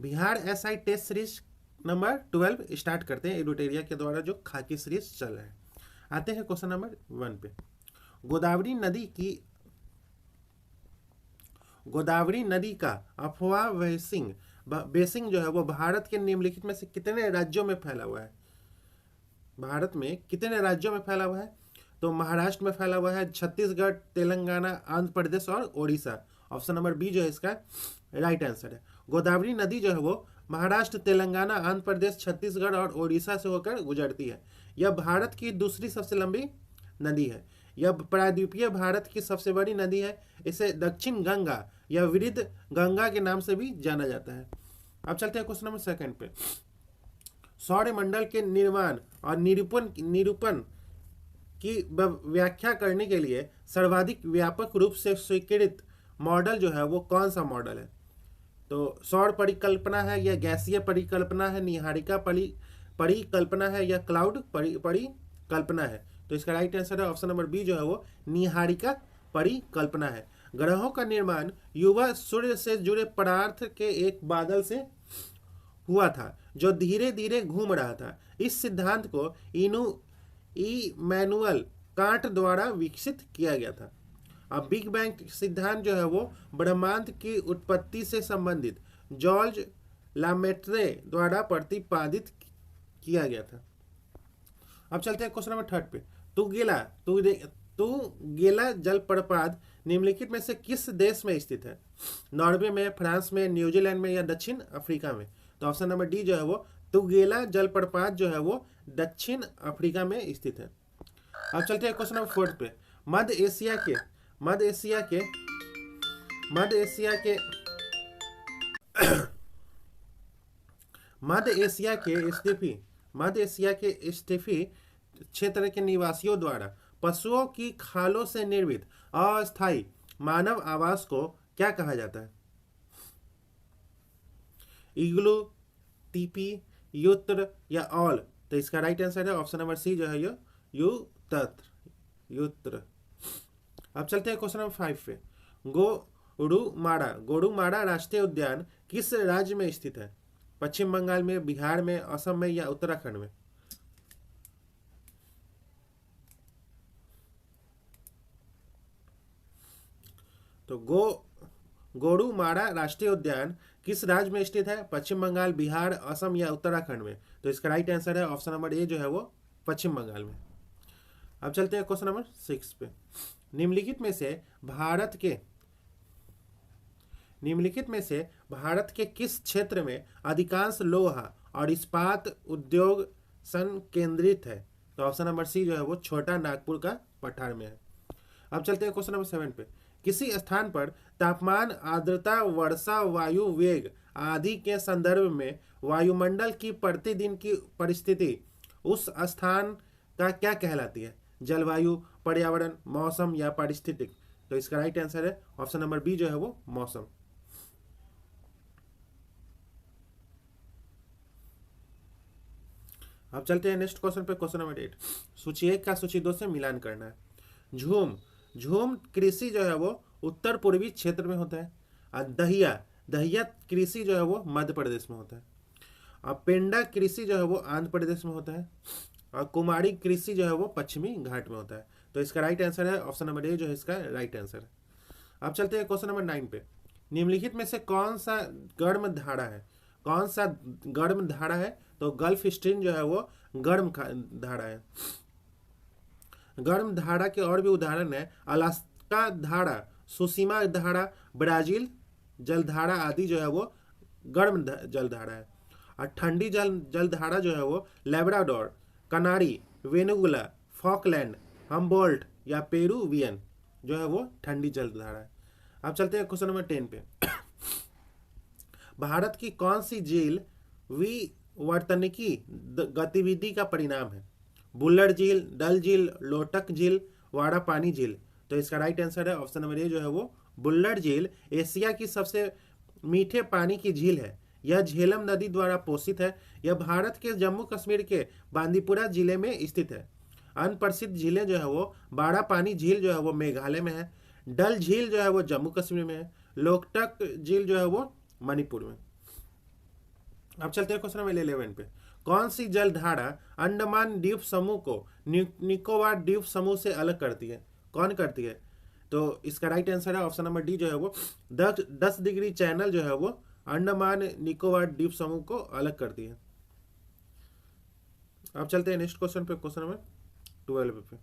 Bihar SI test series number 12 start करते हैं एडुटेरिया के द्वारा जो खाकी सीरीज चल रहा है। आते हैं क्वेश्चन नंबर 1 पे। गोदावरी नदी की गोदावरी नदी का अफवाह बेसिंग जो है वो भारत के निम्नलिखित में से कितने राज्यों में फैला हुआ है? भारत में कितने राज्यों में फैला हुआ है? तो महाराष्ट्र में फैला हुआ है, छत्तीसगढ़, तेलंगाना, आंध्र प्रदेश और ओडिशा। ऑप्शन नंबर बी जो है इसका राइट आंसर है। गोदावरी नदी जो है वो महाराष्ट्र, तेलंगाना, आंध्र प्रदेश, छत्तीसगढ़ और ओडिशा से होकर गुजरती है। यह भारत की दूसरी सबसे लंबी नदी है। यह प्रायद्वीपीय भारत की सबसे बड़ी नदी है। इसे दक्षिण गंगा या वृद्ध गंगा के नाम से भी जाना जाता है। अब चलते हैं क्वेश्चन नंबर 2 पे। सौरमंडल के निर्माण और निरूपण की व्याख्या करने के लिए सर्वाधिक व्यापक रूप से स्वीकृत मॉडल जो है वो कौन सा मॉडल है? तो सौर परिकल्पना है या गैसीय परिकल्पना है, निहारिका परिकल्पना है या क्लाउड परिकल्पना है? तो इसका राइट आंसर है ऑप्शन नंबर बी जो है वो निहारिका परिकल्पना है। ग्रहों का निर्माण युवा सूर्य से जुड़े पदार्थ के एक बादल से हुआ था जो धीरे धीरे घूम रहा था। इस सिद्धांत को इमैनुअल कांट द्वारा विकसित किया गया था। अब बिग बैंग सिद्धांत जो है वो ब्रह्मांड की उत्पत्ति से संबंधित जॉर्ज लामेट्रे द्वारा प्रतिपादित किया गया था। अब चलते हैं क्वेश्चन नंबर 3 पे। तुगेला जलप्रपात निम्नलिखित में से किस देश में स्थित है? नॉर्वे में, फ्रांस में, न्यूजीलैंड में या दक्षिण अफ्रीका में? तो ऑप्शन नंबर डी जो है वो तुगेला जलप्रपात जो है वो दक्षिण अफ्रीका में स्थित है। अब चलते हैं क्वेश्चन नंबर 4 पे। मध्य एशिया के स्टेफी क्षेत्र के निवासियों द्वारा पशुओं की खालों से निर्मित अस्थायी मानव आवास को क्या कहा जाता है? इग्लू, टीपी, युत्र या ऑल? तो इसका राइट आंसर है ऑप्शन नंबर सी जो है ये युत्र। अब चलते हैं क्वेश्चन नंबर 5 पे। गोरुमाड़ा राष्ट्रीय उद्यान किस राज्य में स्थित है? पश्चिम बंगाल में, बिहार में, असम में या उत्तराखंड में? तो गोरुमाड़ा राष्ट्रीय उद्यान किस राज्य में स्थित है? पश्चिम बंगाल, बिहार, असम या उत्तराखंड में? तो इसका राइट आंसर है ऑप्शन नंबर ए जो है वो पश्चिम बंगाल में। अब चलते हैं क्वेश्चन नंबर 6 पे। निम्नलिखित में से भारत के किस क्षेत्र में अधिकांश लोहा और इस्पात उद्योग संकेंद्रित है? तो ऑप्शन नंबर सी जो है वो छोटा नागपुर का पठार में है। अब चलते हैं क्वेश्चन नंबर 7 पे। किसी स्थान पर तापमान, आर्द्रता, वर्षा, वायु वेग आदि के संदर्भ में वायुमंडल की प्रतिदिन की परिस्थिति उस स्थान का क्या कहलाती है? जलवायु, पर्यावरण, मौसम या पारिस्थितिक? तो इसका राइट आंसर है ऑप्शन नंबर बी जो है वो मौसम। अब चलते हैं नेक्स्ट क्वेश्चन पे, क्वेश्चन नंबर 8। सूची 1 का सूची 2 से मिलान करना है। झूम कृषि जो है वो उत्तर पूर्वी क्षेत्र में होता है। और दहिया कृषि जो है वो मध्य प्रदेश में होता है। और पेंडा कृषि जो है वो आंध्र प्रदेश में होता है। और कुमारी कृषि जो है वो पश्चिमी घाट में होता है। तो इसका राइट आंसर है ऑप्शन नंबर ए जो है इसका राइट आंसर है। अब चलते हैं क्वेश्चन नंबर 9 पे। निम्नलिखित में से कौन सा गर्म धारा है? तो गल्फ स्ट्रीम जो है वो गर्म धारा है। गर्म धारा के और भी उदाहरण है अलास्का धारा, सुसीमा धारा, ब्राजील जलधारा आदि जो है वो गर्म जलधारा है। और ठंडी जलधारा जो है वो लेब्राडोर, कनारी, वेनेजुएला, फॉकलैंड, हम्बोल्ट या पेरुवियन जो है वो ठंडी जलधारा है। अब चलते हैं क्वेश्चन नंबर 10 पे। भारत की कौन सी झील विवर्तनिकी गतिविधि का परिणाम है? बुल्लर झील, डल झील, लोटक झील, वाड़ा पानी झील? तो इसका राइट आंसर है ऑप्शन नंबर ए जो है वो बुल्लर झील एशिया की सबसे मीठे पानी की झील है। यह झेलम नदी द्वारा पोषित है। यह भारत के जम्मू कश्मीर के बांदीपुरा जिले में स्थित है। अन्य प्रसिद्ध झीलें जो है वो बाड़ा पानी झील जो है वो मेघालय में है। डल झील जो है वो जम्मू कश्मीर में है। लोकटक झील जो है वो मणिपुर में। अब चलते हैं क्वेश्चन नंबर 11 पे। कौन सी जलधारा अंडमान द्वीप समूह को निकोबार द्वीप समूह से अलग करती है? कौन करती है? तो इसका राइट आंसर है ऑप्शन नंबर डी जो है वो 10 डिग्री चैनल जो है वो अंडमान निकोबार द्वीप समूह को अलग करती है। अब चलते हैं नेक्स्ट क्वेश्चन पे, क्वेश्चन नंबर 12 पे।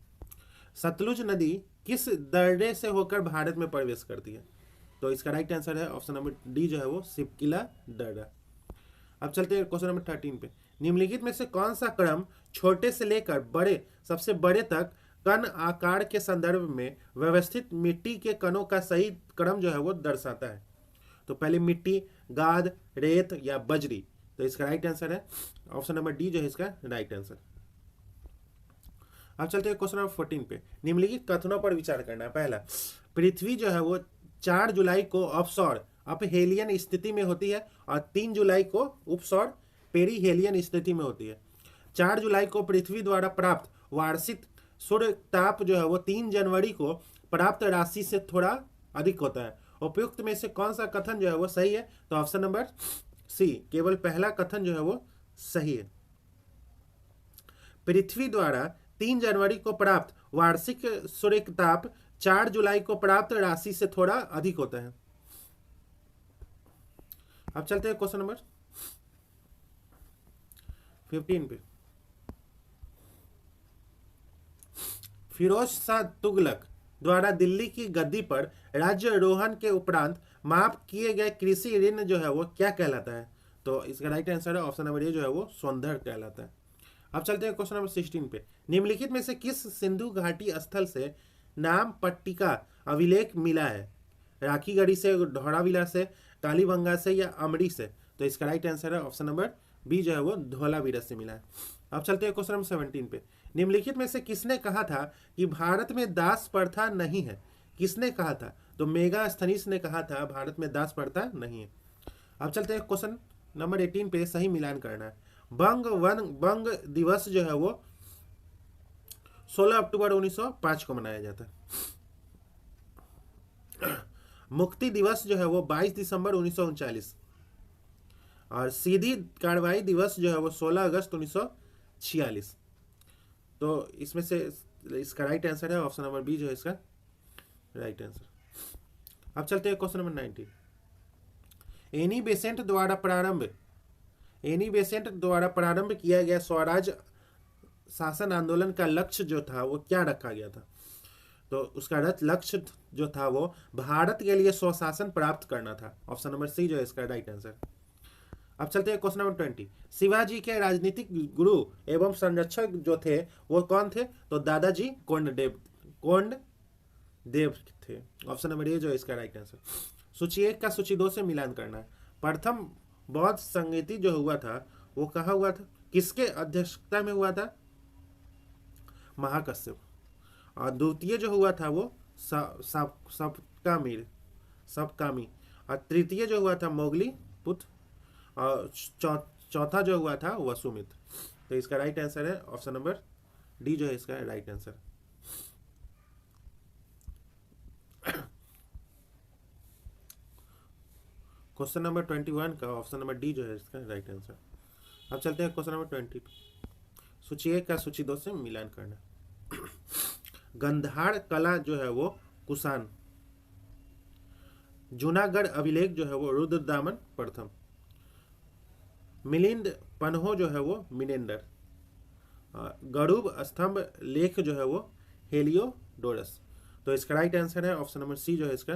सतलुज नदी किस दर्रे से होकर भारत में प्रवेश करती है? तो इसका राइट आंसर है ऑप्शन नंबर डी जो है वो सिपकिला दर्रा। अब चलते हैं क्वेश्चन नंबर 13 पे। निम्नलिखित में से कौन सा क्रम छोटे से लेकर बड़े सबसे बड़े तक कण आकार के संदर्भ में व्यवस्थित मिट्टी के कणों का सही क्रम जो है वो दर्शाता है? तो पहले मिट्टी, गाद, रेत या बजरी। तो इसका राइट आंसर है ऑप्शन नंबर डी जो है इसका राइट आंसर। अब चलते हैं क्वेश्चन नंबर 14 पे। निम्नलिखित कथनों पर विचार करना है। पहला, पृथ्वी जो है वो 4 जुलाई को अपसौर अपहेलियन स्थिति में होती है और 3 जुलाई को उपसौर पेरीहेलियन स्थिति में होती है। 4 जुलाई को पृथ्वी द्वारा प्राप्त वार्षिक सूर्य ताप जो है वो 3 जनवरी को प्राप्त राशि से थोड़ा अधिक होता है। उपयुक्त में से कौन सा कथन जो है वो सही है? तो ऑप्शन नंबर सी, केवल पहला कथन जो है वो सही है। पृथ्वी द्वारा 3 जनवरी को प्राप्त वार्षिक सूर्य ताप 4 जुलाई को प्राप्त राशि से थोड़ा अधिक होता है। अब चलते हैं क्वेश्चन नंबर 15 पे। फिरोज शाह तुगलक द्वारा दिल्ली की गद्दी पर राज्यारोहण के उपरांत माफ किए गए कृषि ऋण जो है वो क्या कहलाता है? तो इसका राइट आंसर है ऑप्शन नंबर ए जो है वो सौंदर्य कहलाता है। अब चलते हैं क्वेश्चन नंबर 16 पे। निम्नलिखित में से किस सिंधु घाटी स्थल से नाम पट्टिका अभिलेख मिला है? राखीगढ़ी से, धौलावीरा से, कालीबंगा से या अमरी से? तो इसका राइट आंसर है ऑप्शन नंबर बी जो है वो धौलावीरा से मिला है। अब चलते हैं क्वेश्चन नंबर 17 पे। निम्नलिखित में से किसने कहा था कि भारत में दास प्रथा नहीं है? किसने कहा था? तो मेगास्थनीज ने कहा था भारत में दास प्रथा नहीं है। अब चलते हैं क्वेश्चन नंबर 18 पे, सही मिलान करना है। बंग दिवस जो है वो 16 अक्टूबर 1905 को मनाया जाता है। मुक्ति दिवस जो है वो 22 दिसंबर 1939 और सीधी कार्रवाई दिवस जो है वो 16 अगस्त 1946। तो इसमें से इसका राइट आंसर है ऑप्शन नंबर बी जो है इसका राइट आंसर। अब चलते हैं क्वेश्चन नंबर 19। एनी बेसेंट द्वारा प्रारंभ किया गया स्वराज शासन आंदोलन का लक्ष्य जो था वो क्या रखा गया था? तो उसका लक्ष्य जो था वो भारत के लिए स्वशासन प्राप्त करना था। ऑप्शन नंबर सी जो है इसका राइट आंसर। अब चलते हैं क्वेश्चन नंबर 20। शिवाजी के राजनीतिक गुरु एवं संरक्षक जो थे वो कौन थे? तो दादाजी कोंडदेव थे। ऑप्शन नंबर ए जो है इसका राइट आंसर। सूची 1 का सूची 2 से मिलान करना है। प्रथम बौद्ध संगीति जो हुआ था वो कहाँ हुआ था? किसके अध्यक्षता में हुआ था? महाकश्यप। और द्वितीय जो हुआ था वो सबकामी। और तृतीय जो हुआ था मोगली पुत्र। और चौथा जो हुआ था वसुमित्र। तो इसका राइट आंसर है ऑप्शन नंबर डी जो है इसका राइट आंसर। क्वेश्चन नंबर 21 का ऑप्शन नंबर डी जो है इसका राइट आंसर। अब चलते हैं क्वेश्चन नंबर 20। सूची 1 का सूची 2 से मिलान करना। गंधार कला जो है वो कुषाण। जूनागढ़ अभिलेख जो है वो रुद्रदामन प्रथम। मिलिंद पन्हो जो है वो मिनेंडर। गरुड़ स्तंभ लेख जो है वो हेलियोडोरस। तो इसका राइट आंसर है ऑप्शन नंबर सी जो है इसका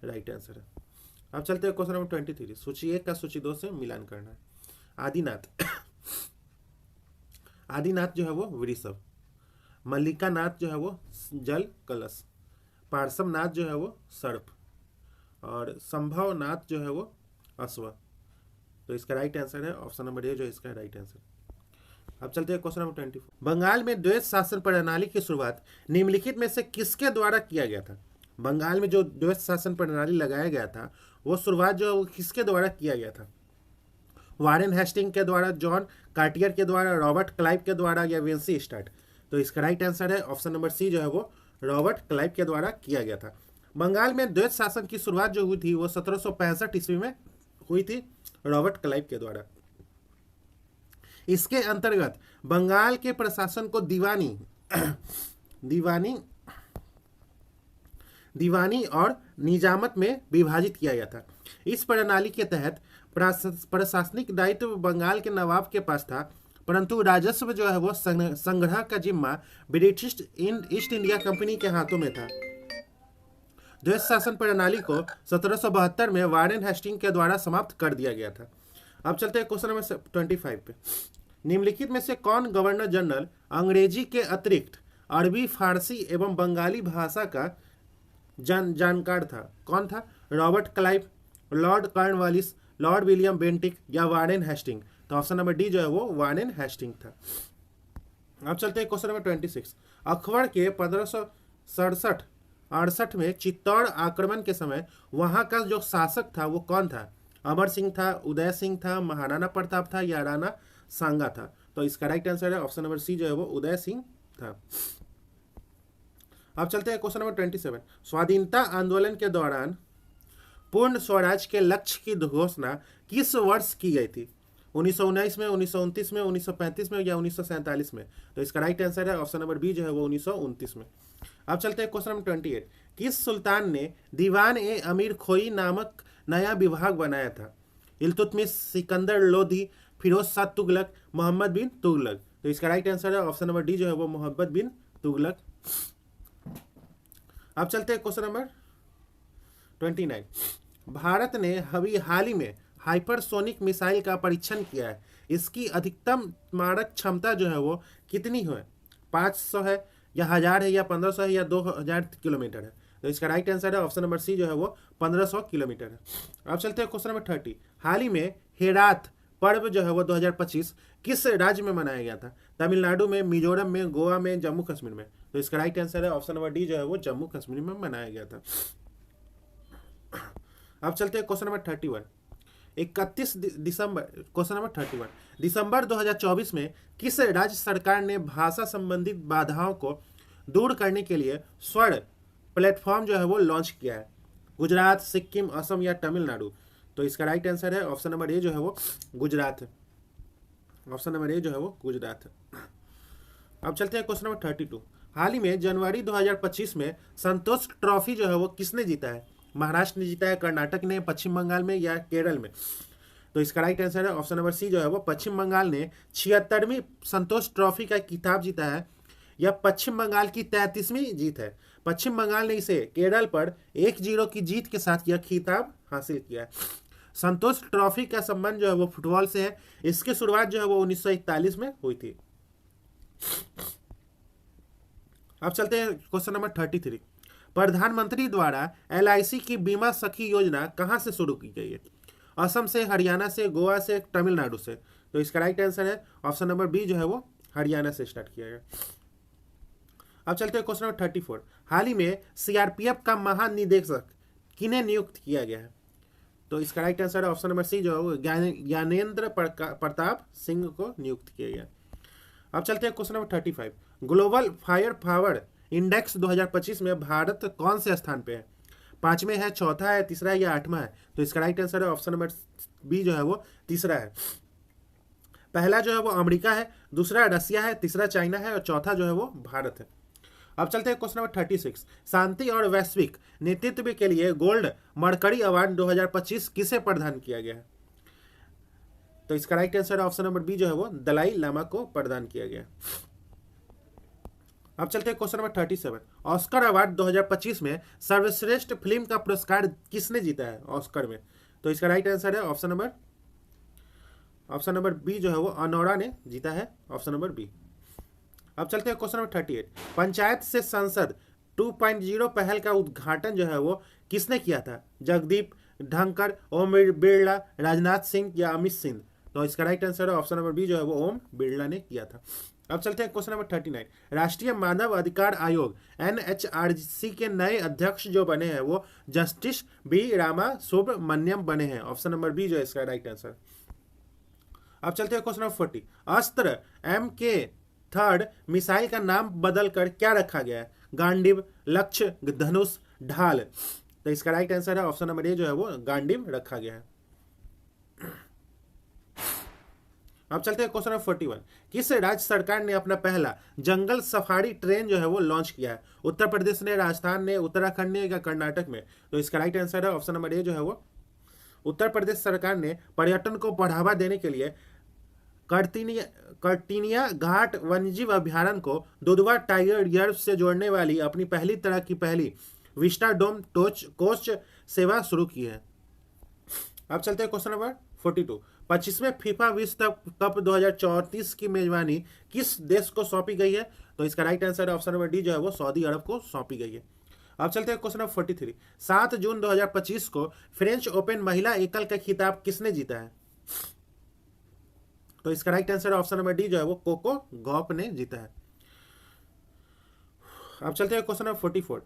राइट आंसर है। अब चलते हैं क्वेश्चन नंबर 23। सूची 1 का सूची 2 से मिलान करना है। आदिनाथ जो है वो वृषभ। मल्लिका नाथ जो है वो जल कलश। पार्श्वनाथ जो है वो सर्प। और संभव नाथ जो है वो अश्व। तो इसका राइट आंसर है ऑप्शन नंबर ए जो है इसका राइट आंसर। अब चलते हैं क्वेश्चन नंबर 24। बंगाल में द्वैत शासन प्रणाली की शुरुआत निम्नलिखित में से किसके द्वारा किया गया था? बंगाल में जो द्वैत शासन प्रणाली लगाया गया था वो शुरुआत जो वो किसके द्वारा किया गया था? वारेन हेस्टिंग के द्वारा, जॉन कार्टियर के द्वारा, रॉबर्ट क्लाइव के द्वारा या वेंसी स्टार्ट? तो इसका राइट आंसर है ऑप्शन नंबर सी जो है वो रॉबर्ट क्लाइव के द्वारा किया गया था। बंगाल में द्वैत शासन की शुरुआत जो हुई थी वो 1765 ईस्वी में हुई थी रॉबर्ट क्लाइव के द्वारा। इसके अंतर्गत बंगाल के प्रशासन को दीवानी दीवानी दीवानी और निजामत में विभाजित किया गया था। इस प्रणाली के तहत प्रशासनिक दायित्व बंगाल के नवाब के पास था, परंतु राजस्व जो है वो संग्रह का जिम्मा ब्रिटिश ईस्ट इंडिया कंपनी के हाथों में था। द्वैत शासन प्रणाली को 1772 में वारेन हेस्टिंग के द्वारा समाप्त कर दिया गया था। अब चलते हैं क्वेश्चन नंबर 25 पे। निम्नलिखित में से कौन गवर्नर जनरल अंग्रेजी के अतिरिक्त अरबी, फारसी एवं बंगाली भाषा का जानकार था? कौन था? Robert Clive, Lord Cornwallis, Lord William Bentinck या वारेन हेस्टिंग? तो ऑप्शन नंबर डी जो है वो वारेन हेस्टिंग था। अब चलते हैं क्वेश्चन नंबर 26। अकबर के 1567-68 में चित्तौड़ आक्रमण के समय वहां का जो शासक था वो कौन था? अमर सिंह था, उदय सिंह था, महाराणा प्रताप था या राणा सांगा था? तो इसका राइट आंसर है ऑप्शन नंबर सी जो है वो उदय सिंह था। अब चलते हैं क्वेश्चन नंबर 27। स्वाधीनता आंदोलन के दौरान पूर्ण स्वराज के लक्ष्य की घोषणा किस वर्ष की गई थी? 1919 में, 1929 में, 1935 में या 1947 में? तो इसका राइट आंसर है ऑप्शन नंबर बी जो है वो 1929 में। अब चलते हैं क्वेश्चन नंबर 28। किस सुल्तान ने दीवान ए अमीर खोई नामक नया विभाग बनाया था? इल्तुतमिश, सिकंदर लोधी, फिरोज शाह तुगलक, मोहम्मद बिन तुगलक? तो इसका राइट आंसर है ऑप्शन नंबर डी जो है वो मोहम्मद बिन तुगलक। अब चलते हैं क्वेश्चन नंबर 29। भारत ने हाल ही में हाइपरसोनिक मिसाइल का परीक्षण किया है। इसकी अधिकतम मारक क्षमता जो है वो कितनी है? 500 है या 1000 है या 1500 है या 2000 किलोमीटर है? तो इसका राइट आंसर है ऑप्शन नंबर सी जो है वो 1500 किलोमीटर है। अब चलते हैं क्वेश्चन नंबर 30। हाल ही में हेरात पर्व जो है वो 2025 किस राज्य में मनाया गया था? तमिलनाडु में, मिजोरम में, गोवा में, जम्मू कश्मीर में? तो इसका राइट आंसर है ऑप्शन नंबर डी जो है वो जम्मू कश्मीर में मनाया गया था। अब चलते हैं क्वेश्चन नंबर 31। 31 दिसंबर क्वेश्चन नंबर 31 दिसंबर 2024 में किस राज्य सरकार ने भाषा संबंधित बाधाओं को दूर करने के लिए स्वर्ण प्लेटफॉर्म जो है वो लॉन्च किया है? गुजरात, सिक्किम, असम या तमिलनाडु? तो इसका राइट आंसर है ऑप्शन नंबर ए जो है वो गुजरात है। ऑप्शन नंबर ए जो है वो गुजरात है। अब चलते हैं क्वेश्चन नंबर 32। हाल ही में जनवरी 2025 में संतोष ट्रॉफी जो है वो किसने जीता है? महाराष्ट्र ने जीता है, कर्नाटक ने, पश्चिम बंगाल में या केरल में? तो इसका राइट आंसर है ऑप्शन नंबर सी जो है वो पश्चिम बंगाल ने 76वीं संतोष ट्रॉफी का खिताब जीता है। यह पश्चिम बंगाल की 33वीं जीत है। पश्चिम बंगाल ने इसे केरल पर 1-0 की जीत के साथ यह खिताब हासिल किया है। संतोष ट्रॉफी का संबंध जो है वो फुटबॉल से है। इसकी शुरुआत जो है वो 1941 में हुई थी। अब चलते हैं क्वेश्चन नंबर 33। प्रधानमंत्री द्वारा LIC की बीमा सखी योजना कहां से शुरू की गई है? असम से, हरियाणा से, गोवा से, तमिलनाडु से? तो इसका राइट आंसर है ऑप्शन नंबर बी जो है वो हरियाणा से स्टार्ट किया गया। अब चलते हैं क्वेश्चन नंबर 34। हाल ही में CRPF का महानिदेशक किन्हें नियुक्त किया गया है? तो इसका राइट आंसर है ऑप्शन नंबर सी जो है वो ज्ञानेंद्र प्रताप सिंह को नियुक्त किया गया। अब चलते हैं question number 35। Global fire power index 2025 में भारत कौन से स्थान पे है? 5वें है, चौथा है, तीसरा है या 8वां है? तो इसका राइट आंसर है ऑप्शन नंबर बी जो है वो तीसरा है। पहला जो है वो अमेरिका है, दूसरा रसिया है, तीसरा चाइना है और चौथा जो है वो भारत है। अब चलते हैं क्वेश्चन नंबर 36। शांति और वैश्विक नेतृत्व के लिए गोल्ड मरकरी अवार्ड 2025 किसे प्रदान किया गया है? तो इसका right answer option number B जो है वो दलाई लामा को प्रदान किया गया। अब चलते हैं क्वेश्चन नंबर 37। ऑस्कर अवार्ड 2025 में सर्वश्रेष्ठ फिल्म का पुरस्कार किसने जीता है ऑस्कर में? तो इसका राइट आंसर है ऑप्शन नंबर बी जो है वो अनोरा ने जीता है, ऑप्शन नंबर बी। अब चलते हैं क्वेश्चन नंबर 38। पंचायत से संसद 2.0 पहल का उद्घाटन जो है वो किसने किया था? जगदीप धनखड़, ओम बिरला, राजनाथ सिंह या अमित सिंह? तो इसका राइट आंसर है ऑप्शन नंबर बी जो है वो ओम बिरला ने किया था। अब चलते हैं क्वेश्चन नंबर 39। राष्ट्रीय मानव अधिकार आयोग NHRC के नए अध्यक्ष जो बने हैं वो जस्टिस बी रामा सुब्रमण्यम बने हैं, ऑप्शन नंबर बी जो है इसका राइट आंसर। अब चलते हैं क्वेश्चन नंबर 40। अस्त्र MK3 मिसाइल का नाम बदलकर क्या रखा गया है? गांडीव, लक्ष्य, धनुष, ढाल? तो इसका राइट आंसर है ऑप्शन नंबर ए जो है वो गांडीव रखा गया है। अब चलते हैं क्वेश्चन नंबर 41। किस राज्य सरकार ने अपना पहला जंगल सफारी ट्रेन जो है वो लॉन्च किया है? उत्तर प्रदेश ने, राजस्थान ने, उत्तराखंड ने या कर्नाटक में? तो इसका राइट आंसर है ऑप्शन नंबर ए जो है वो उत्तर प्रदेश सरकार ने पर्यटन को बढ़ावा देने के लिए कर्टिनिया घाट वन्यजीव अभ्यारण्य को दुधवा टाइगर रिजर्व से जोड़ने वाली अपनी पहली तरह की पहली विस्टाडोम कोच सेवा शुरू की है। अब चलते हैं क्वेश्चन नंबर 42। 25वें फीफा विश्व कप 2034 की मेजबानी किस देश को सौंपी गई है? तो इसका राइट आंसर है ऑप्शन नंबर डी जो है वो सऊदी अरब को सौंपी गई है। अब चलते हैं क्वेश्चन नंबर 43। 7 जून 2025 को फ्रेंच ओपन महिला एकल का खिताब किसने जीता है? तो इसका right answer option number D जो है वो कोको गॉफ ने जीता है। अब चलते हैं क्वेश्चन नंबर 44।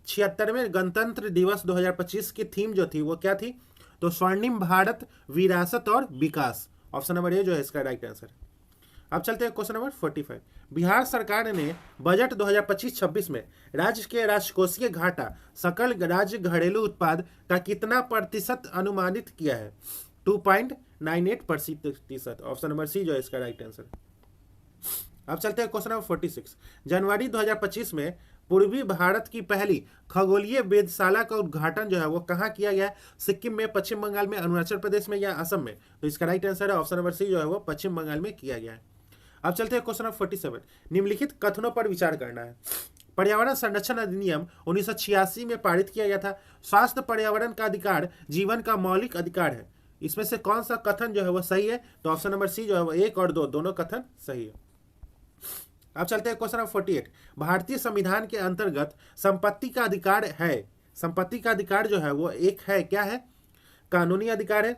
76वें गणतंत्र दिवस 2025 की थीम जो थी वो क्या थी? तो स्वर्णिम भारत, विरासत और विकास। ऑप्शन नंबर ए जो है इसका राइट आंसर। अब चलते हैं क्वेश्चन नंबर 45। बिहार सरकार ने बजट 2025-26 में राज्य के राजकोषीय घाटा सकल राज्य घरेलू उत्पाद का कितना प्रतिशत अनुमानित किया है? 2.98%। ऑप्शन नंबर सी जो है इसका राइट आंसर। अब चलते हैं क्वेश्चन नंबर 46। जनवरी 2025 में पूर्वी भारत की पहली खगोलीय वेधशाला का उद्घाटन जो है वो कहाँ किया गया है? सिक्किम में, पश्चिम बंगाल में, अरुणाचल प्रदेश में या असम में? तो इसका राइट आंसर है ऑप्शन नंबर सी जो है वो पश्चिम बंगाल में किया गया है। अब चलते हैं क्वेश्चन नंबर 47। निम्नलिखित कथनों पर विचार करना है। पर्यावरण संरक्षण अधिनियम 1986 में पारित किया गया था। स्वास्थ्य पर्यावरण का अधिकार जीवन का मौलिक अधिकार है। इसमें से कौन सा कथन जो है वो सही है? तो ऑप्शन नंबर सी जो है वो 1 और 2 दोनों कथन सही है। अब चलते हैं क्वेश्चन नंबर 48। भारतीय संविधान के अंतर्गत संपत्ति का अधिकार है। संपत्ति का अधिकार जो है वो एक है, क्या है? कानूनी अधिकार है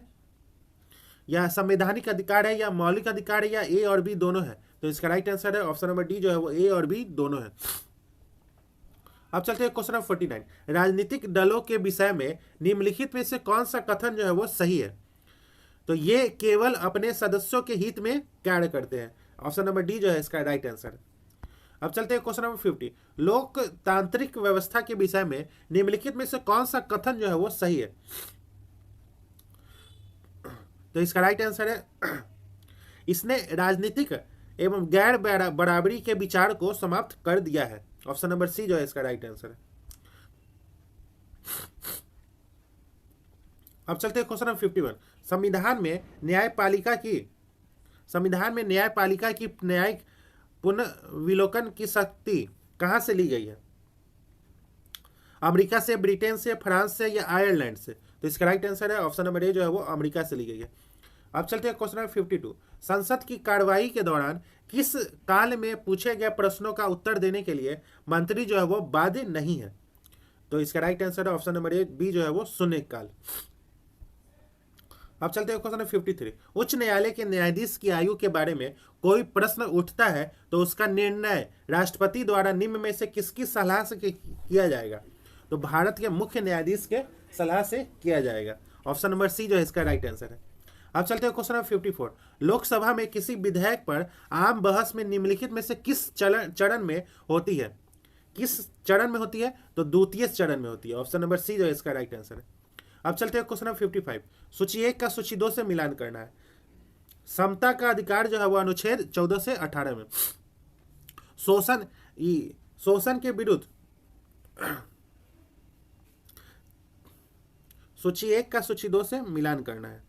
या संवैधानिक अधिकार है या मौलिक अधिकार है या ए और बी दोनों है? तो इसका राइट आंसर है ऑप्शन नंबर डी जो है वो ए और बी दोनों है। अब चलते हैं क्वेश्चन नंबर 49। राजनीतिक दलों के विषय में निम्नलिखित में से कौन सा कथन जो है वो सही है? तो ये केवल अपने सदस्यों के हित में कार्य करते हैं। ऑप्शन नंबर डी जो है इसका राइट आंसर। अब चलते हैं क्वेश्चन नंबर 50। लोकतांत्रिक व्यवस्था के विषय में निम्नलिखित में से कौन सा कथन जो है वो सही है? तो इसका राइट आंसर है इसने राजनीतिक एवं गैर बराबरी के विचार को समाप्त कर दिया है। ऑप्शन नंबर सी जो है इसका राइट आंसर है। अब चलते हैं क्वेश्चन नंबर 51। संविधान में न्यायपालिका की न्यायिक पुनर्विलोकन की शक्ति कहां से ली गई है? अमेरिका से, ब्रिटेन से, फ्रांस से या आयरलैंड से? तो इसका राइट आंसर है ऑप्शन नंबर ए जो है वो अमेरिका से ली गई है। अब चलते हैं क्वेश्चन नंबर 52। संसद की कार्रवाई के दौरान किस काल में पूछे गए प्रश्नों का उत्तर देने के लिए मंत्री जो है वो बाध्य नहीं है? तो इसका राइट आंसर है ऑप्शन नंबर ए बी जो है वो शून्यकाल। अब चलते हैं क्वेश्चन नंबर 53। उच्च न्यायालय के न्यायाधीश की आयु के बारे में कोई प्रश्न उठता है तो उसका निर्णय राष्ट्रपति द्वारा निम्न में से किसकी सलाह से किया जाएगा? तो भारत के मुख्य न्यायाधीश के सलाह से किया जाएगा। ऑप्शन नंबर सी जो है इसका राइट आंसर है। अब चलते हैं क्वेश्चन नंबर 54। लोकसभा में किसी विधेयक पर आम बहस में निम्नलिखित में से किस चरण में होती है? किस चरण में होती है? तो द्वितीय चरण में होती है। ऑप्शन नंबर सी जो है इसका राइट आंसर है। अब चलते हैं क्वेश्चन नंबर 55। सूची 1 का सूची 2 से मिलान करना है। समता का अधिकार जो है वो अनुच्छेद 14 से 18 में। शोषण के विरुद्ध सूची 1 का सूची 2 से मिलान करना है।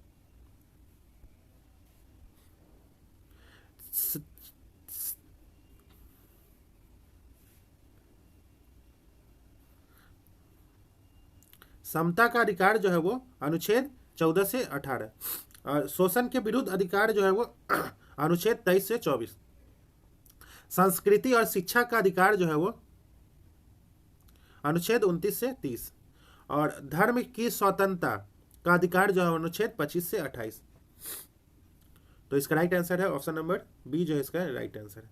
समता का अधिकार जो है वो अनुच्छेद 14 से 18 और शोषण के विरुद्ध अधिकार जो है वो अनुच्छेद 23 से 24। संस्कृति और शिक्षा का अधिकार जो है वो अनुच्छेद 29 से 30 और धर्म की स्वतंत्रता का अधिकार जो है अनुच्छेद 25 से 28। तो इसका राइट आंसर है ऑप्शन नंबर बी जो है इसका राइट आंसर है।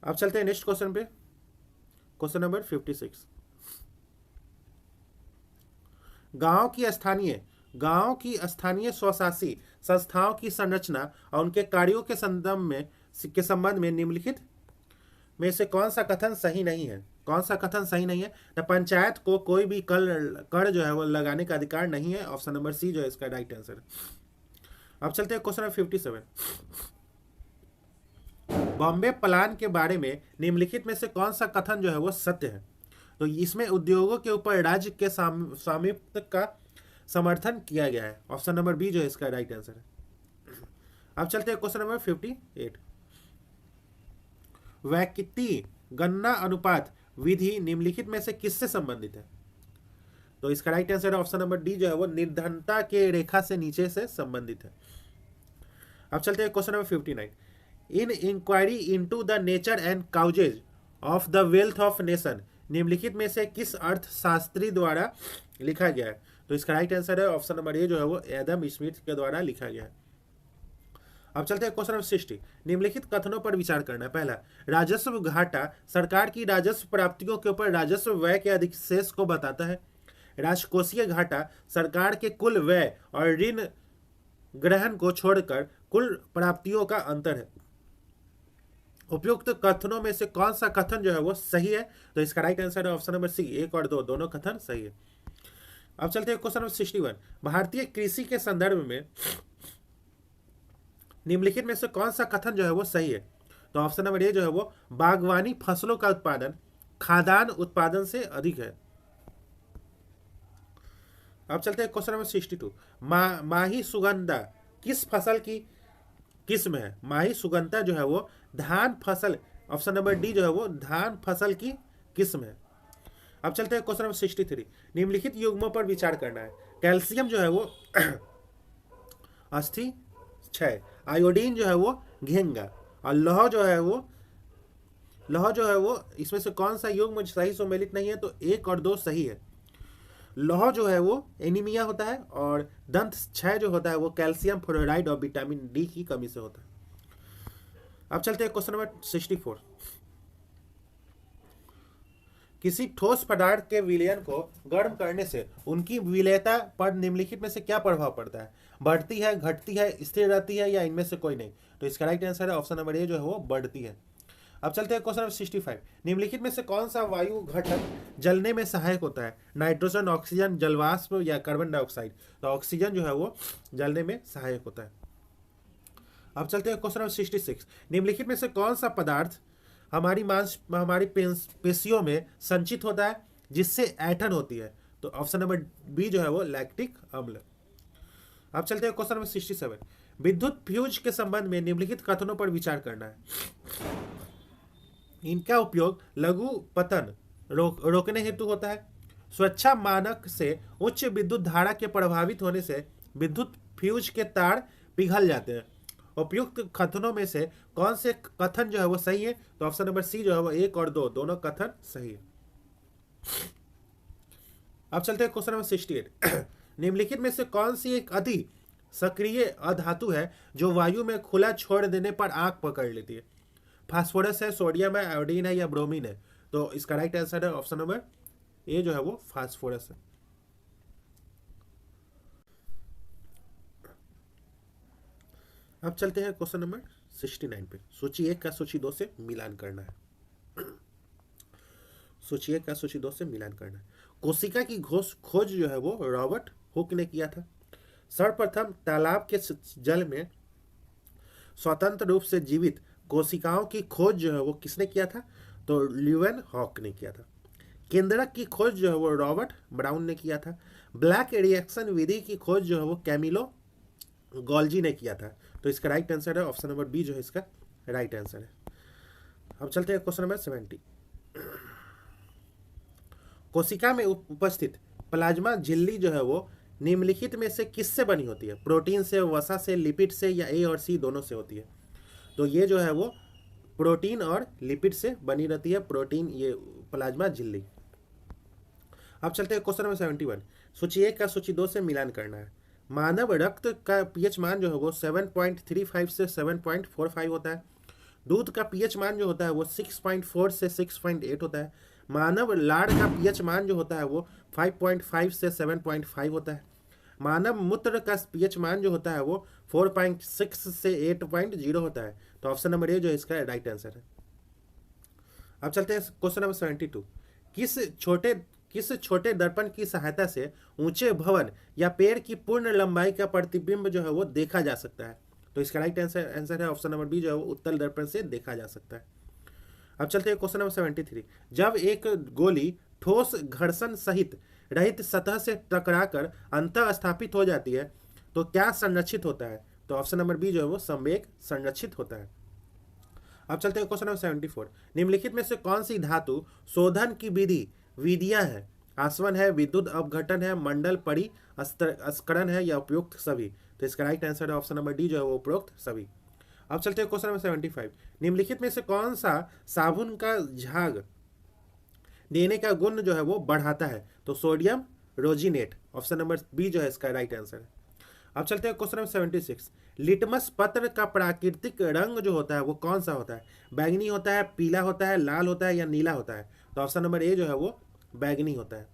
अब चलते हैं नेक्स्ट क्वेश्चन पे। Question number 56। गांव की स्थानीय स्वशासी संस्थाओं की संरचना और उनके कार्यों के संबंध में निम्नलिखित में से कौन सा कथन सही नहीं है? कौन सा कथन सही नहीं है? तो पंचायत को कोई भी कर जो है वो लगाने का अधिकार नहीं है। ऑप्शन नंबर सी जो है इसका राइट आंसर है। अब चलते हैं क्वेश्चन नंबर 57। बॉम्बे प्लान के बारे में निम्नलिखित में से कौन सा कथन जो है वो सत्य है? तो इसमें उद्योगों के ऊपर राज्य के स्वामित्व का समर्थन किया गया है। ऑप्शन नंबर बी जो है इसका राइट आंसर है। अब चलते हैं क्वेश्चन नंबर 58। व्यक्ति गणना अनुपात विधि निम्नलिखित में से किससे संबंधित है? तो इसका राइट आंसर है ऑप्शन नंबर डी जो है वो निर्धनता के रेखा से नीचे से संबंधित है। अब चलते हैं question number 59। In inquiry into the nature and causes of the wealth of nation निम्नलिखित में से किस अर्थशास्त्री द्वारा लिखा गया है? तो इसका राइट आंसर है ऑप्शन नंबर ए जो है वो एडम स्मिथ के द्वारा लिखा गया है। अब चलते हैं क्वेश्चन नंबर 60। निम्नलिखित कथनों पर विचार करना है। पहला, राजस्व घाटा सरकार की राजस्व प्राप्तियों के ऊपर राजस्व व्यय के अधिशेष को बताता है। राजकोषीय घाटा सरकार के कुल व्यय और ऋण ग्रहण को छोड़कर कुल प्राप्तियों का अंतर है। उपयुक्त कथनों में से कौन सा कथन जो है वो सही है? तो इसका राइट आंसर है ऑप्शन नंबर सी, 1 और 2 दोनों कथन सही है। अब चलते हैं क्वेश्चन नंबर 61। भारतीय कृषि के संदर्भ में निम्नलिखित में से कौन सा कथन जो है वो सही है? तो ऑप्शन नंबर ए जो है वो बागवानी फसलों का उत्पादन खाद्यान्न उत्पादन से अधिक है। अब चलते हैं क्वेश्चन नंबर 62। माही सुगंधा किस फसल की किस्म है? माही सुगंधा जो है वो धान फसल, ऑप्शन नंबर डी जो है वो धान फसल की किस्म है। अब चलते हैं क्वेश्चन नंबर 63। निम्नलिखित युग्मों पर विचार करना है। कैल्शियम जो है वो अस्थि क्षय, आयोडीन जो है वो घेंगा, और लौह जो है वो इसमें से कौन सा युग्म सही सम्मिलित नहीं है? तो 1 और 2 सही है। लौह जो है वो एनीमिया होता है और दंत क्षय जो होता है वो कैल्शियम फ्लोराइड और विटामिन डी की कमी से होता है। अब चलते हैं क्वेश्चन नंबर 64। किसी ठोस पदार्थ के विलयन को गर्म करने से उनकी विलेयता पर निम्नलिखित में से क्या प्रभाव पड़ता है? बढ़ती है, घटती है, स्थिर रहती है, या इनमें से कोई नहीं? तो इसका राइट आंसर है ऑप्शन नंबर ए जो है वो बढ़ती है। अब चलते हैं क्वेश्चन नंबर 65। निम्नलिखित में से कौन सा वायु घटक जलने में सहायक होता है? नाइट्रोजन, ऑक्सीजन, जलवाष्प या कार्बन डाइऑक्साइड? तो ऑक्सीजन जो है वो जलने में सहायक होता है। अब चलते हैं क्वेश्चन नंबर 66। निम्नलिखित में से कौन सा पदार्थ हमारी पेशियों में संचित होता है जिससे ऐंठन होती है? तो ऑप्शन नंबर बी जो है वो लैक्टिक अम्ल। अब चलते हैं क्वेश्चन नंबर 67। विद्युत फ्यूज के संबंध में निम्नलिखित कथनों पर विचार करना है। इनका उपयोग लघु पतन रोकने हेतु होता है। सुरक्षा मानक से उच्च विद्युत धारा के प्रभावित होने से विद्युत फ्यूज के तार पिघल जाते हैं। उपयुक्त कथनों में से कौन से कथन जो है वो सही है? तो ऑप्शन नंबर सी जो है वो 1 और 2 दोनों कथन सही है। अब चलते हैं क्वेश्चन नंबर 68। निम्नलिखित में से कौन सी एक अति सक्रिय अधातु है जो वायु में खुला छोड़ देने पर आग पकड़ लेती है? फास्फोरस है, सोडियम है, आयोडीन है, या ब्रोमीन है? तो इसका राइट आंसर है ऑप्शन नंबर ए जो है वो फास्फोरस है। अब चलते हैं क्वेश्चन नंबर 69 पे। सूची 1 का सूची 2 से मिलान करना है। सूची 1 का सूची 2 से मिलान करना है। कोशिका की खोज जो है वो रॉबर्ट हुक ने किया था। सर्वप्रथम तालाब के जल में स्वतंत्र रूप से जीवित कोशिकाओं की खोज जो है वो किसने किया था? तो ल्यूवेन हॉक ने किया था। केंद्रक की खोज जो है वो रॉबर्ट ब्राउन ने किया था। ब्लैक रिएक्शन विधि की खोज जो है वो कैमिलो गॉल्जी ने किया था। तो इसका राइट आंसर है ऑप्शन नंबर बी जो है इसका राइट आंसर है। अब चलते हैं क्वेश्चन नंबर 70। कोशिका में उपस्थित प्लाज्मा झिल्ली जो है वो निम्नलिखित में से किससे बनी होती है? प्रोटीन से, वसा से, लिपिड से, या ए और सी दोनों से होती है? तो ये जो है वो प्रोटीन और लिपिड से बनी रहती है, प्रोटीन ये प्लाज्मा झिल्ली। अब चलते हैं क्वेश्चन नंबर 71। सूची 1 का सूची 2 से मिलान करना है। मानव रक्त का पीएच मान जो है वो 7.35 से 7.45 होता है। दूध का पीएच मान जो होता है वो 6.4 से 6.8 होता है। मानव लाड़ का पीएच मान जो होता है वो 5.5 से 7.5 होता है। मानव मूत्र का पीएच मान जो होता है वो 4.6 से 8.0 होता है। तो ऑप्शन नंबर ए जो है इसका राइट आंसर है। अब चलते हैं क्वेश्चन नंबर 72। किस छोटे किस छोटे दर्पण की सहायता से ऊंचे भवन या पेड़ की पूर्ण लंबाई का प्रतिबिंब जो है वो देखा जा सकता है? तो इसका राइट आंसर है ऑप्शन नंबर बी जो है वो उत्तल दर्पण से देखा जा सकता है। अब चलते हैं क्वेश्चन नंबर 73। जब एक गोली ठोस घर्षण सहित रहित सतह से टकराकर अंतः स्थापित हो जाती है तो क्या संरक्षित होता है? तो ऑप्शन नंबर बी जो है वो संवेग संरक्षित होता है। अब चलते हैं क्वेश्चन नंबर 74। निम्नलिखित में से कौन सी धातु शोधन की विधियां हैं? आसवन है, विद्युत अपघटन है, मंडल परिष्करण है या उपयुक्त सभी? तो इसका राइट आंसर है ऑप्शन नंबर डी जो है वो उपयुक्त सभी। अब चलते हैं क्वेश्चन नंबर 75। निम्नलिखित में से कौन सा साबुन का झाग देने का गुण जो है वो बढ़ाता है? तो सोडियम रोजिनेट, ऑप्शन नंबर बी जो है इसका राइट आंसर है। अब चलते हैं क्वेश्चन नंबर 76। लिटमस पत्र का प्राकृतिक रंग जो होता है वो कौन सा होता है? बैंगनी होता है, पीला होता है, लाल होता है या नीला होता है? तो ऑप्शन नंबर ए जो है वो बैंगनी होता है।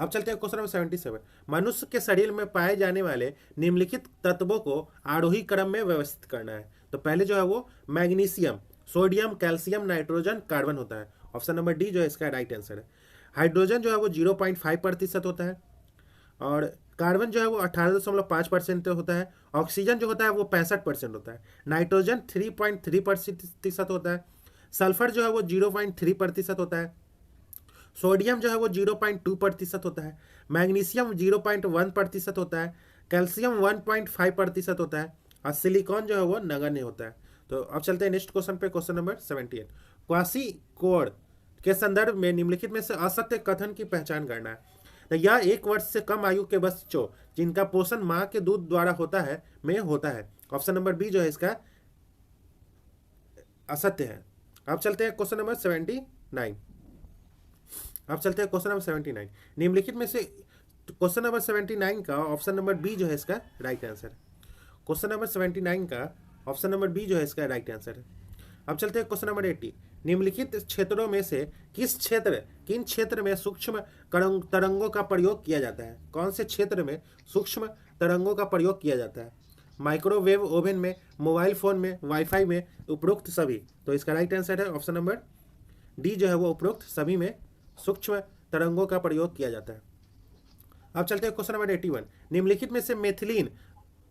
अब चलते हैं क्वेश्चन नंबर 77। मनुष्य के शरीर में पाए जाने वाले निम्नलिखित तत्वों को आरोही क्रम में व्यवस्थित करना है। तो पहले जो है वो magnesium, sodium, calcium, nitrogen, carbon होता है। ऑप्शन नंबर डी जो है इसका राइट आंसर है। हाइड्रोजन जो है वो 0.5% होता है और कार्बन जो है वो 18.5% होता है। ऑक्सीजन जो होता है वो 65% होता है। नाइट्रोजन 3.3% होता है। सल्फर जो है वो 0.3% होता है। सोडियम जो है वो 0.2% होता है। मैग्नीशियम 0.1% होता है। कैल्शियम 1.5% होता है और सिलिकॉन जो है वो नगण्य होता है। तो अब चलते हैं नेक्स्ट क्वेश्चन पे, क्वेश्चन नंबर 78। क्वासी-कोड के संदर्भ में निम्नलिखित में से असत्य कथन की पहचान करना है। तो यह 1 वर्ष से कम आयु के बच्चों जिनका पोषण माँ के दूध द्वारा होता है में होता है। ऑप्शन नंबर बी जो है इसका असत्य है। अब चलते हैं क्वेश्चन नंबर 79। अब चलते हैं क्वेश्चन नंबर 79। निम्नलिखित में से क्वेश्चन नंबर 79 का ऑप्शन नंबर बी जो है इसका राइट आंसर है। क्वेश्चन नंबर 79 का ऑप्शन नंबर बी जो है इसका राइट आंसर है। अब चलते हैं क्वेश्चन नंबर 80। निम्नलिखित क्षेत्रों में से किन क्षेत्र में सूक्ष्म तरंगों का प्रयोग किया जाता है? कौन से क्षेत्र में सूक्ष्म तरंगों का प्रयोग किया जाता है? माइक्रोवेव ओवन में, मोबाइल फोन में, वाईफाई में, उपरोक्त सभी? तो इसका राइट आंसर है ऑप्शन नंबर डी जो है वो उपरोक्त सभी में सूक्ष्म तरंगों का प्रयोग किया जाता है। अब चलते हैं क्वेश्चन नंबर 81। निम्नलिखित में से मेथिलीन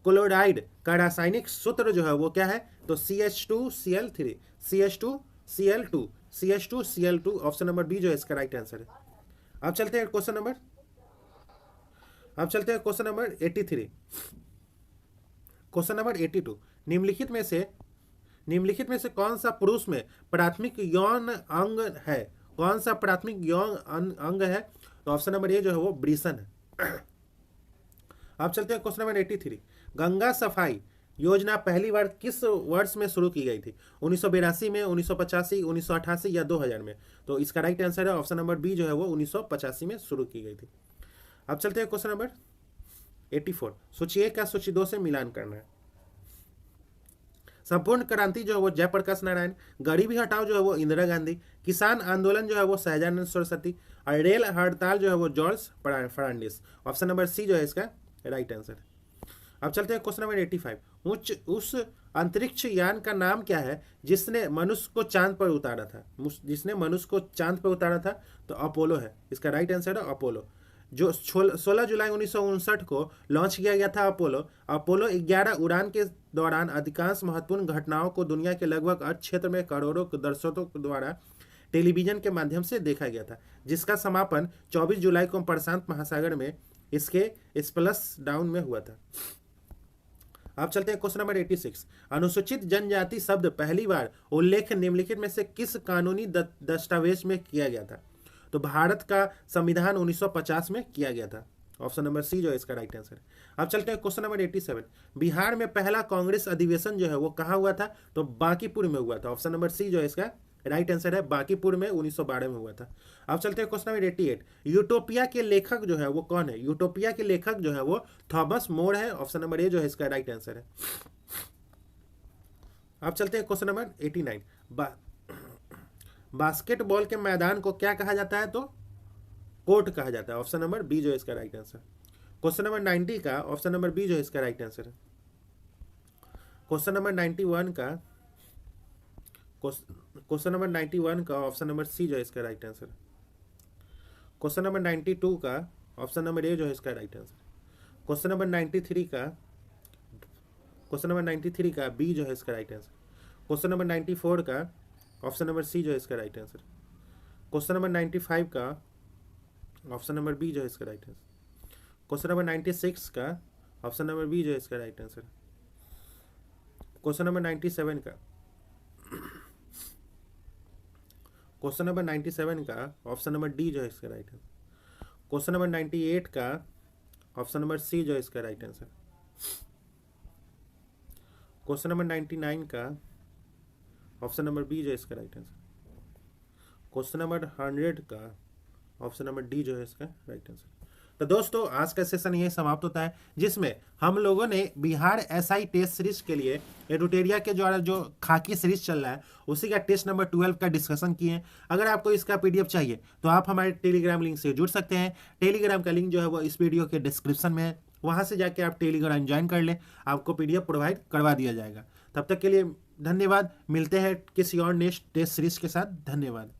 क्लोराइड का रासायनिक सूत्र जो है वो क्या है? तो CH2Cl3, CH2Cl2, option number B जो है इसका राइट आंसर है। अब चलते हैं क्वेश्चन नंबर 83। Question number 82। निम्नलिखित में से कौन सा पुरुष में प्राथमिक यौन अंग है? कौन सा प्राथमिक यौन अंग है? तो ऑप्शन नंबर ए जो है वो वृषण है। अब चलते हैं क्वेश्चन नंबर 83। गंगा सफाई योजना पहली बार किस वर्ष में शुरू की गई थी? 1982 में, 1985, 1988 या 2000 में? तो इसका राइट आंसर है ऑप्शन नंबर बी जो है वो 1985 में शुरू की गई थी। अब चलते हैं क्वेश्चन नंबर 84। सूची 1 का सूची 2 से मिलान करना है। संपूर्ण क्रांति जो है वो जयप्रकाश नारायण, गरीबी हटाओ जो है वो इंदिरा गांधी, किसान आंदोलन जो है वो सहजानंद सरस्वती और रेल हड़ताल जो है वो George Fernandes. Option number C जो है इसका राइट आंसर है। अब चलते हैं क्वेश्चन नंबर 85। उस अंतरिक्ष यान का नाम क्या है जिसने मनुष्य को चांद पर उतारा था? तो अपोलो है। इसका राइट आंसर है अपोलो, जो 16 जुलाई 1959 को लॉन्च किया गया था। अपोलो 11 उड़ान के दौरान अधिकांश महत्वपूर्ण घटनाओं को दुनिया के लगभग अर्ध क्षेत्र में करोड़ों दर्शकों द्वारा टेलीविजन के माध्यम से देखा गया था, जिसका समापन 24 जुलाई को प्रशांत महासागर में इसके स्प्लश डाउन में हुआ था। अब चलते हैं क्वेश्चन नंबर 86। अनुसूचित जनजाति शब्द पहली बार उल्लेख निम्नलिखित में से किस कानूनी दस्तावेज में किया गया था? तो भारत का संविधान 1950 में किया गया था। ऑप्शन नंबर सी जो है इसका राइट आंसर है। अब चलते हैं क्वेश्चन नंबर 87। बिहार में पहला कांग्रेस अधिवेशन जो है वो कहाँ हुआ था? तो बांकीपुर में हुआ था। ऑप्शन नंबर सी जो है इसका राइट आंसर है, बांकीपुर में 1912 में हुआ था। अब चलते हैं क्वेश्चन नंबर 88। यूटोपिया के लेखक जो है वो कौन है? यूटोपिया के लेखक जो है वो थॉमस मोर है। ऑप्शन नंबर ए जो है इसका राइट आंसर है। अब चलते हैं क्वेश्चन नंबर 89। बास्केटबॉल के मैदान को क्या कहा जाता है? तो कोर्ट कहा जाता है। ऑप्शन नंबर बी जो है इसका राइट आंसर। क्वेश्चन नंबर 90 का ऑप्शन नंबर बी जो है इसका राइट आंसर है। क्वेश्चन नंबर 91 का ऑप्शन नंबर सी जो है इसका राइट आंसर है। क्वेश्चन नंबर 92 का ऑप्शन नंबर ए जो है इसका राइट आंसर। क्वेश्चन नंबर 93 का बी जो है इसका राइट आंसर। क्वेश्चन नंबर 94 का ऑप्शन नंबर सी जो है इसका राइट आंसर। क्वेश्चन नंबर 95 का ऑप्शन नंबर बी जो है इसका राइट आंसर। क्वेश्चन नंबर 96 का ऑप्शन नंबर बी जो है इसका राइट आंसर। क्वेश्चन नंबर 97 का ऑप्शन नंबर डी जो है इसका राइट आंसर। क्वेश्चन नंबर 98 का ऑप्शन नंबर सी जो है इसका राइट आंसर। क्वेश्चन नंबर 99 का ऑप्शन नंबर बी जो है इसका राइट आंसर। क्वेश्चन नंबर 100 का ऑप्शन नंबर डी जो है इसका राइट आंसर। तो दोस्तों आज का सेशन ये समाप्त होता है, जिसमें हम लोगों ने बिहार एसआई टेस्ट सीरीज के लिए एडुटेरिया के द्वारा जो खाकी सीरीज चल रहा है उसी का टेस्ट नंबर 12 का डिस्कशन किए। अगर आपको इसका पीडीएफ चाहिए तो आप हमारे टेलीग्राम लिंक से जुड़ सकते हैं। टेलीग्राम का लिंक जो है वो इस वीडियो के डिस्क्रिप्शन में है, वहाँ से जाके आप टेलीग्राम ज्वाइन कर लें, आपको पीडीएफ प्रोवाइड करवा दिया जाएगा। तब तक के लिए धन्यवाद, मिलते हैं किसी और नेक्स्ट टेस्ट सीरीज के साथ। धन्यवाद।